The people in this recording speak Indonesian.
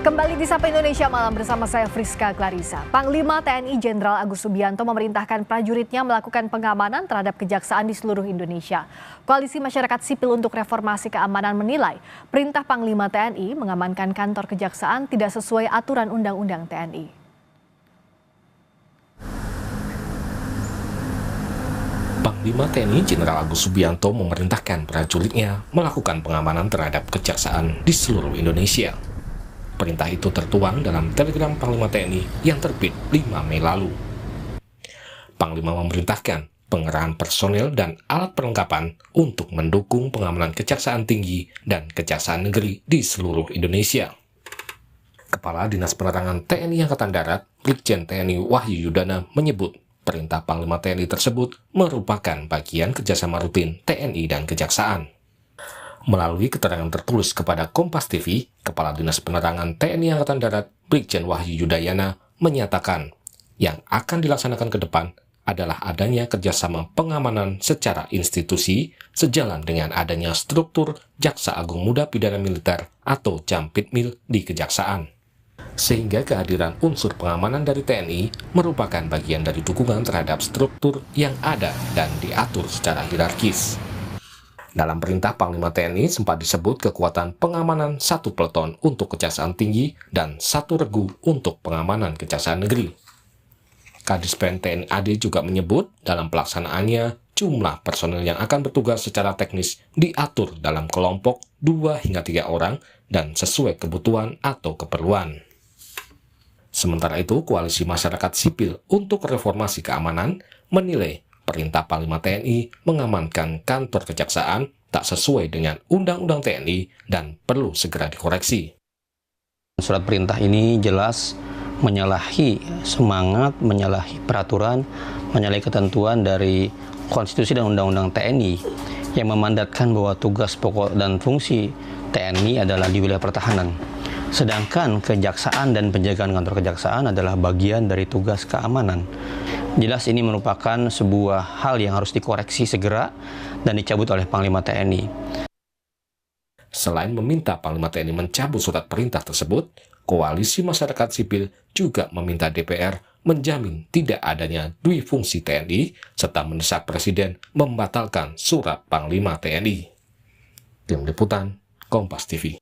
Kembali di Sapa Indonesia Malam bersama saya Friska Clarissa. Panglima TNI Jenderal Agus Subianto memerintahkan prajuritnya melakukan pengamanan terhadap kejaksaan di seluruh Indonesia. Koalisi Masyarakat Sipil untuk Reformasi Keamanan menilai perintah Panglima TNI mengamankan kantor kejaksaan tidak sesuai aturan Undang-Undang TNI. Panglima TNI Jenderal Agus Subianto memerintahkan prajuritnya melakukan pengamanan terhadap kejaksaan di seluruh Indonesia. Perintah itu tertuang dalam telegram Panglima TNI yang terbit 5 Mei lalu. Panglima memerintahkan pengerahan personel dan alat perlengkapan untuk mendukung pengamanan Kejaksaan Tinggi dan Kejaksaan Negeri di seluruh Indonesia. Kepala Dinas Penerangan TNI Angkatan Darat, Brigjen TNI Wahyu Yudana menyebut perintah Panglima TNI tersebut merupakan bagian kerjasama rutin TNI dan Kejaksaan. Melalui keterangan tertulis kepada Kompas TV, Kepala Dinas Penerangan TNI Angkatan Darat, Brigjen Wahyu Yudayana, menyatakan yang akan dilaksanakan ke depan adalah adanya kerjasama pengamanan secara institusi sejalan dengan adanya struktur Jaksa Agung Muda Pidana Militer atau Jampitmil di Kejaksaan. Sehingga kehadiran unsur pengamanan dari TNI merupakan bagian dari dukungan terhadap struktur yang ada dan diatur secara hierarkis. Dalam perintah Panglima TNI sempat disebut kekuatan pengamanan 1 peleton untuk Kejaksaan Tinggi dan 1 regu untuk pengamanan Kejaksaan Negeri. Kadispen TNI AD juga menyebut dalam pelaksanaannya jumlah personel yang akan bertugas secara teknis diatur dalam kelompok 2 hingga 3 orang dan sesuai kebutuhan atau keperluan. Sementara itu, Koalisi Masyarakat Sipil untuk Reformasi Keamanan menilai perintah Panglima TNI mengamankan kantor kejaksaan tak sesuai dengan Undang-Undang TNI dan perlu segera dikoreksi. Surat perintah ini jelas menyalahi semangat, menyalahi peraturan, menyalahi ketentuan dari konstitusi dan Undang-Undang TNI yang memandatkan bahwa tugas pokok dan fungsi TNI adalah di wilayah pertahanan. Sedangkan kejaksaan dan penjagaan kantor kejaksaan adalah bagian dari tugas keamanan. Jelas ini merupakan sebuah hal yang harus dikoreksi segera dan dicabut oleh Panglima TNI. Selain meminta Panglima TNI mencabut surat perintah tersebut, Koalisi Masyarakat Sipil juga meminta DPR menjamin tidak adanya duifungsi TNI serta mendesak Presiden membatalkan surat Panglima TNI. Tim Liputan, Kompas TV.